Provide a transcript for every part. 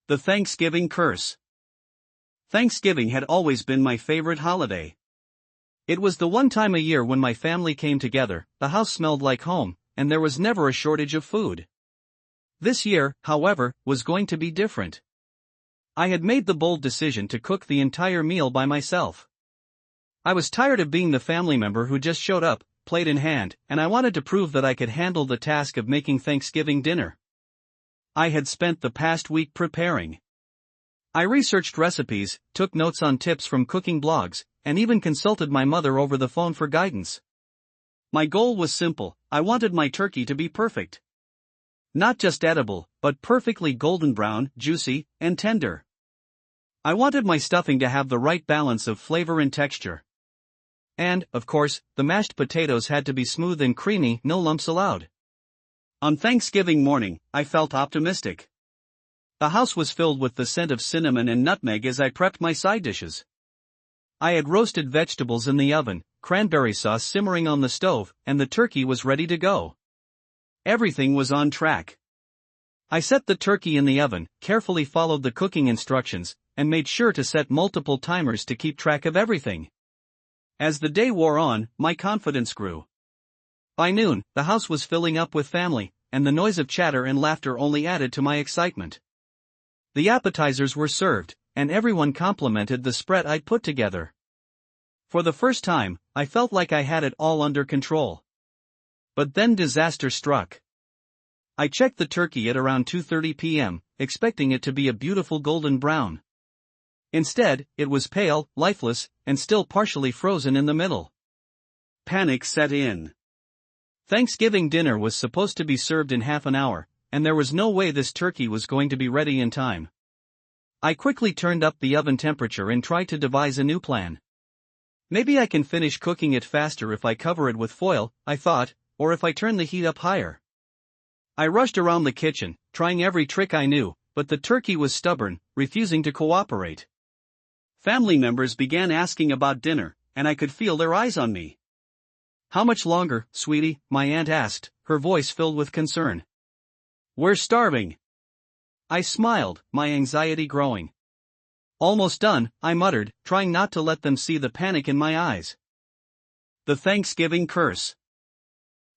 The Thanksgiving Curse. Thanksgiving had always been my favorite holiday. It was the one time a year when my family came together, the house smelled like home, and there was never a shortage of food. This year, however, was going to be different. I had made the bold decision to cook the entire meal by myself. I was tired of being the family member who just showed up, plate in hand, and I wanted to prove that I could handle the task of making Thanksgiving dinner. I had spent the past week preparing. I researched recipes, took notes on tips from cooking blogs, and even consulted my mother over the phone for guidance. My goal was simple: I wanted my turkey to be perfect. Not just edible, but perfectly golden brown, juicy, and tender. I wanted my stuffing to have the right balance of flavor and texture. And, of course, the mashed potatoes had to be smooth and creamy, no lumps allowed. On Thanksgiving morning, I felt optimistic. The house was filled with the scent of cinnamon and nutmeg as I prepped my side dishes. I had roasted vegetables in the oven, cranberry sauce simmering on the stove, and the turkey was ready to go. Everything was on track. I set the turkey in the oven, carefully followed the cooking instructions, and made sure to set multiple timers to keep track of everything. As the day wore on, my confidence grew. By noon, the house was filling up with family, and the noise of chatter and laughter only added to my excitement. The appetizers were served, and everyone complimented the spread I'd put together. For the first time, I felt like I had it all under control. But then disaster struck. I checked the turkey at around 2:30 p.m., expecting it to be a beautiful golden brown. Instead, it was pale, lifeless, and still partially frozen in the middle. Panic set in. Thanksgiving dinner was supposed to be served in half an hour, and there was no way this turkey was going to be ready in time. I quickly turned up the oven temperature and tried to devise a new plan. Maybe I can finish cooking it faster if I cover it with foil, I thought, or if I turn the heat up higher. I rushed around the kitchen, trying every trick I knew, but the turkey was stubborn, refusing to cooperate. Family members began asking about dinner, and I could feel their eyes on me. "How much longer, sweetie?" my aunt asked, her voice filled with concern. "We're starving." I smiled, my anxiety growing. "Almost done," I muttered, trying not to let them see the panic in my eyes. The Thanksgiving Curse.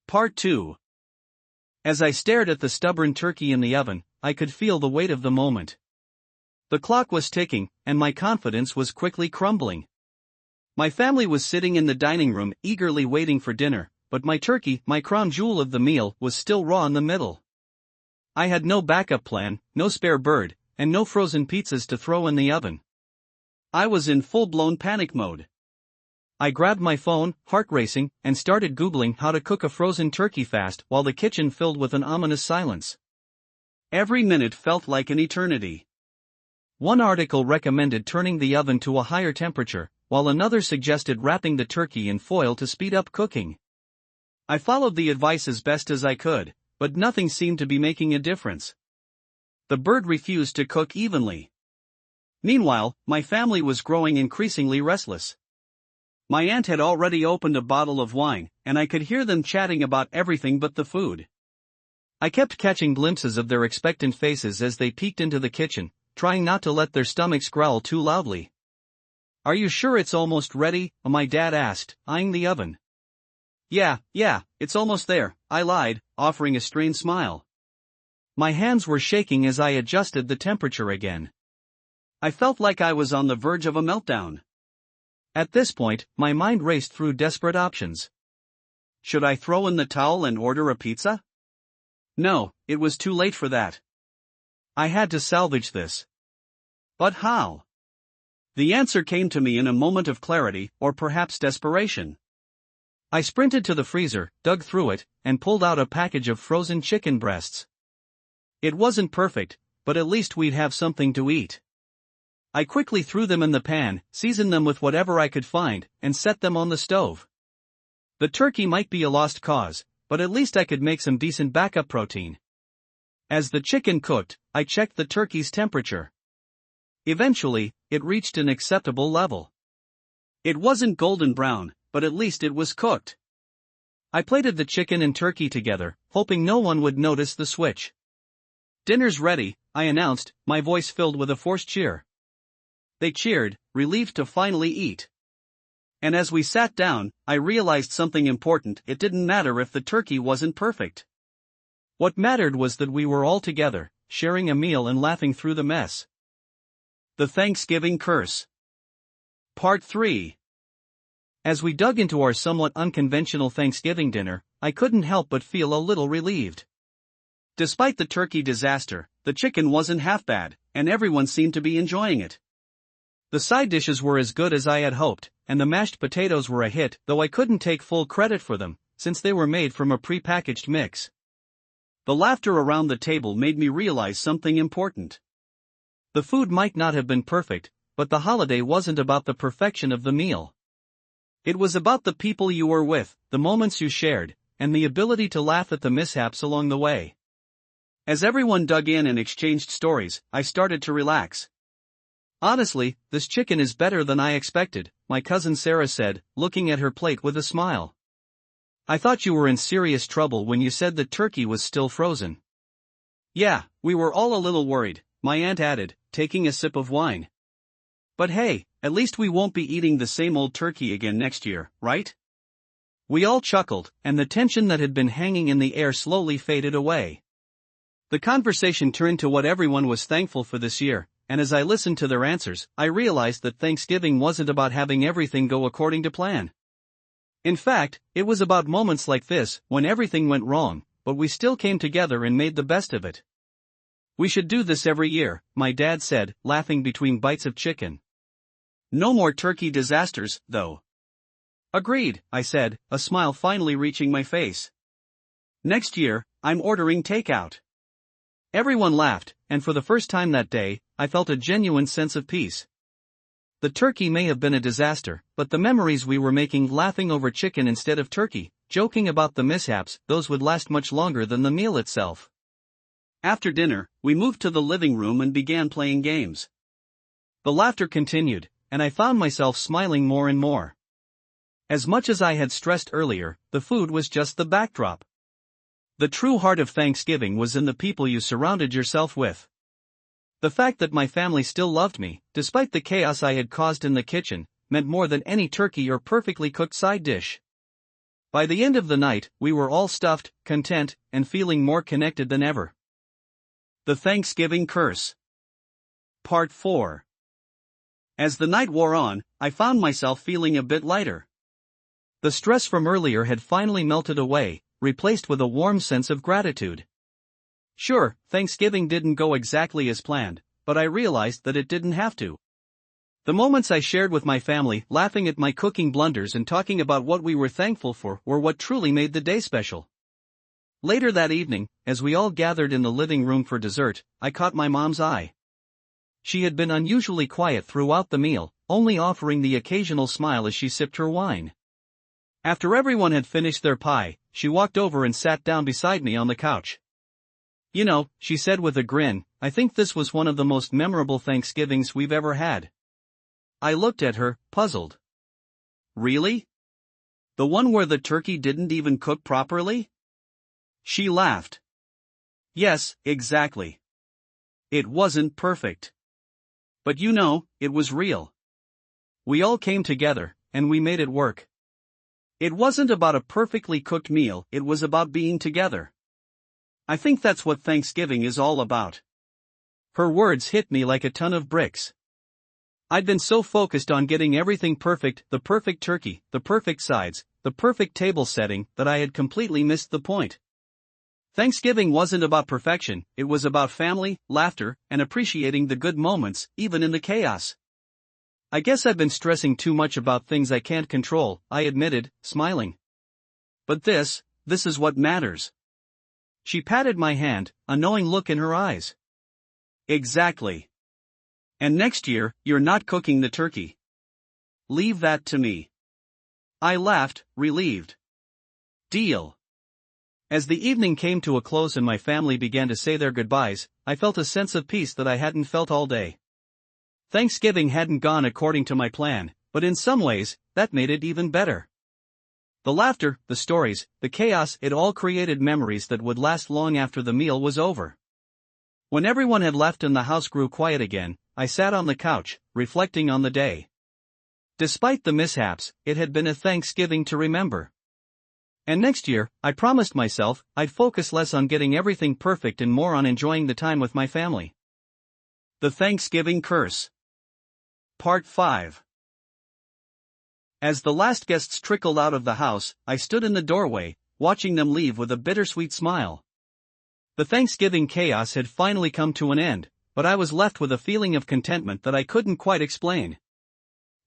Part 2. As I stared at the stubborn turkey in the oven, I could feel the weight of the moment. The clock was ticking, and my confidence was quickly crumbling. My family was sitting in the dining room, eagerly waiting for dinner, but my turkey, my crown jewel of the meal, was still raw in the middle. I had no backup plan, no spare bird, and no frozen pizzas to throw in the oven. I was in full-blown panic mode. I grabbed my phone, heart racing, and started Googling how to cook a frozen turkey fast while the kitchen filled with an ominous silence. Every minute felt like an eternity. One article recommended turning the oven to a higher temperature, while another suggested wrapping the turkey in foil to speed up cooking. I followed the advice as best as I could, but nothing seemed to be making a difference. The bird refused to cook evenly. Meanwhile, my family was growing increasingly restless. My aunt had already opened a bottle of wine, and I could hear them chatting about everything but the food. I kept catching glimpses of their expectant faces as they peeked into the kitchen, trying not to let their stomachs growl too loudly. "Are you sure it's almost ready?" my dad asked, eyeing the oven. Yeah, it's almost there," I lied, offering a strained smile. My hands were shaking as I adjusted the temperature again. I felt like I was on the verge of a meltdown. At this point, my mind raced through desperate options. Should I throw in the towel and order a pizza? No, it was too late for that. I had to salvage this. But how? The answer came to me in a moment of clarity, or perhaps desperation. I sprinted to the freezer, dug through it, and pulled out a package of frozen chicken breasts. It wasn't perfect, but at least we'd have something to eat. I quickly threw them in the pan, seasoned them with whatever I could find, and set them on the stove. The turkey might be a lost cause, but at least I could make some decent backup protein. As the chicken cooked, I checked the turkey's temperature. Eventually, it reached an acceptable level. It wasn't golden brown, but at least it was cooked. I plated the chicken and turkey together, hoping no one would notice the switch. "Dinner's ready," I announced, my voice filled with a forced cheer. They cheered, relieved to finally eat. And as we sat down, I realized something important: it didn't matter if the turkey wasn't perfect. What mattered was that we were all together, sharing a meal and laughing through the mess. The Thanksgiving Curse. Part 3. As we dug into our somewhat unconventional Thanksgiving dinner, I couldn't help but feel a little relieved. Despite the turkey disaster, the chicken wasn't half bad, and everyone seemed to be enjoying it. The side dishes were as good as I had hoped, and the mashed potatoes were a hit, though I couldn't take full credit for them, since they were made from a pre-packaged mix. The laughter around the table made me realize something important. The food might not have been perfect, but the holiday wasn't about the perfection of the meal. It was about the people you were with, the moments you shared, and the ability to laugh at the mishaps along the way. As everyone dug in and exchanged stories, I started to relax. Honestly, this chicken is better than I expected, my cousin Sarah said, looking at her plate with a smile. I thought you were in serious trouble when you said the turkey was still frozen. Yeah, we were all a little worried, my aunt added, taking a sip of wine. But hey, at least we won't be eating the same old turkey again next year, right? We all chuckled, and the tension that had been hanging in the air slowly faded away. The conversation turned to what everyone was thankful for this year, and as I listened to their answers, I realized that Thanksgiving wasn't about having everything go according to plan. In fact, it was about moments like this, when everything went wrong, but we still came together and made the best of it. We should do this every year, my dad said, laughing between bites of chicken. No more turkey disasters, though. Agreed, I said, a smile finally reaching my face. Next year, I'm ordering takeout. Everyone laughed, and for the first time that day, I felt a genuine sense of peace. The turkey may have been a disaster, but the memories we were making laughing over chicken instead of turkey, joking about the mishaps, those would last much longer than the meal itself. After dinner, we moved to the living room and began playing games. The laughter continued, and I found myself smiling more and more. As much as I had stressed earlier, the food was just the backdrop. The true heart of Thanksgiving was in the people you surrounded yourself with. The fact that my family still loved me, despite the chaos I had caused in the kitchen, meant more than any turkey or perfectly cooked side dish. By the end of the night, we were all stuffed, content, and feeling more connected than ever. The Thanksgiving Curse. Part 4. As the night wore on, I found myself feeling a bit lighter. The stress from earlier had finally melted away, replaced with a warm sense of gratitude. Sure, Thanksgiving didn't go exactly as planned, but I realized that it didn't have to. The moments I shared with my family, laughing at my cooking blunders and talking about what we were thankful for, were what truly made the day special. Later that evening, as we all gathered in the living room for dessert, I caught my mom's eye. She had been unusually quiet throughout the meal, only offering the occasional smile as she sipped her wine. After everyone had finished their pie, she walked over and sat down beside me on the couch. You know, she said with a grin, I think this was one of the most memorable Thanksgivings we've ever had. I looked at her, puzzled. Really? The one where the turkey didn't even cook properly? She laughed. Yes, exactly. It wasn't perfect. But you know, it was real. We all came together, and we made it work. It wasn't about a perfectly cooked meal, it was about being together. I think that's what Thanksgiving is all about. Her words hit me like a ton of bricks. I'd been so focused on getting everything perfect, the perfect turkey, the perfect sides, the perfect table setting, that I had completely missed the point. Thanksgiving wasn't about perfection, it was about family, laughter, and appreciating the good moments, even in the chaos. I guess I've been stressing too much about things I can't control, I admitted, smiling. But this is what matters. She patted my hand, a knowing look in her eyes. Exactly. And next year, you're not cooking the turkey. Leave that to me. I laughed, relieved. Deal. As the evening came to a close and my family began to say their goodbyes, I felt a sense of peace that I hadn't felt all day. Thanksgiving hadn't gone according to my plan, but in some ways, that made it even better. The laughter, the stories, the chaos, it all created memories that would last long after the meal was over. When everyone had left and the house grew quiet again, I sat on the couch, reflecting on the day. Despite the mishaps, it had been a Thanksgiving to remember. And next year, I promised myself, I'd focus less on getting everything perfect and more on enjoying the time with my family. The Thanksgiving Curse. Part 5. As the last guests trickled out of the house, I stood in the doorway, watching them leave with a bittersweet smile. The Thanksgiving chaos had finally come to an end, but I was left with a feeling of contentment that I couldn't quite explain.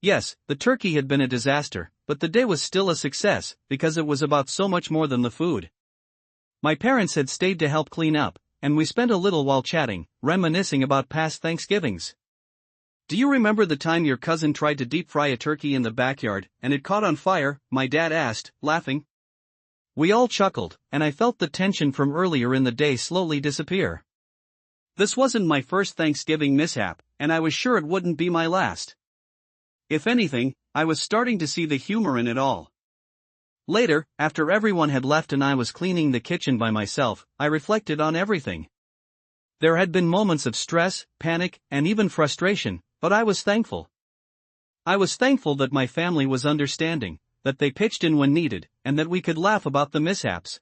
Yes, the turkey had been a disaster, but the day was still a success, because it was about so much more than the food. My parents had stayed to help clean up, and we spent a little while chatting, reminiscing about past Thanksgivings. "Do you remember the time your cousin tried to deep fry a turkey in the backyard, and it caught on fire?" my dad asked, laughing. We all chuckled, and I felt the tension from earlier in the day slowly disappear. This wasn't my first Thanksgiving mishap, and I was sure it wouldn't be my last. If anything, I was starting to see the humor in it all. Later, after everyone had left and I was cleaning the kitchen by myself, I reflected on everything. There had been moments of stress, panic, and even frustration, but I was thankful. I was thankful that my family was understanding, that they pitched in when needed, and that we could laugh about the mishaps.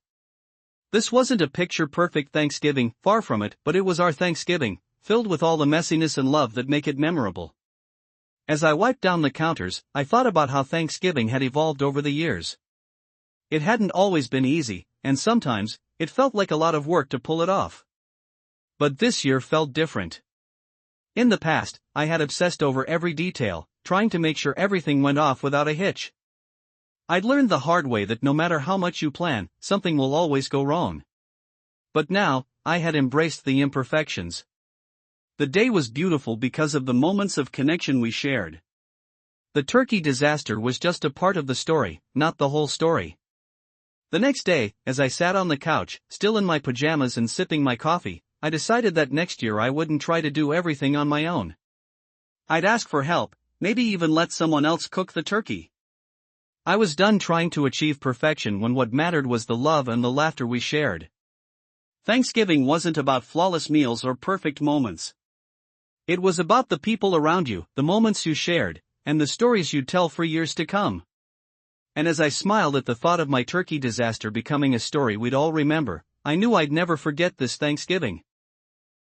This wasn't a picture-perfect Thanksgiving, far from it, but it was our Thanksgiving, filled with all the messiness and love that make it memorable. As I wiped down the counters, I thought about how Thanksgiving had evolved over the years. It hadn't always been easy, and sometimes, it felt like a lot of work to pull it off. But this year felt different. In the past, I had obsessed over every detail, trying to make sure everything went off without a hitch. I'd learned the hard way that no matter how much you plan, something will always go wrong. But now, I had embraced the imperfections. The day was beautiful because of the moments of connection we shared. The turkey disaster was just a part of the story, not the whole story. The next day, as I sat on the couch, still in my pajamas and sipping my coffee, I decided that next year I wouldn't try to do everything on my own. I'd ask for help, maybe even let someone else cook the turkey. I was done trying to achieve perfection when what mattered was the love and the laughter we shared. Thanksgiving wasn't about flawless meals or perfect moments. It was about the people around you, the moments you shared, and the stories you'd tell for years to come. And as I smiled at the thought of my turkey disaster becoming a story we'd all remember, I knew I'd never forget this Thanksgiving.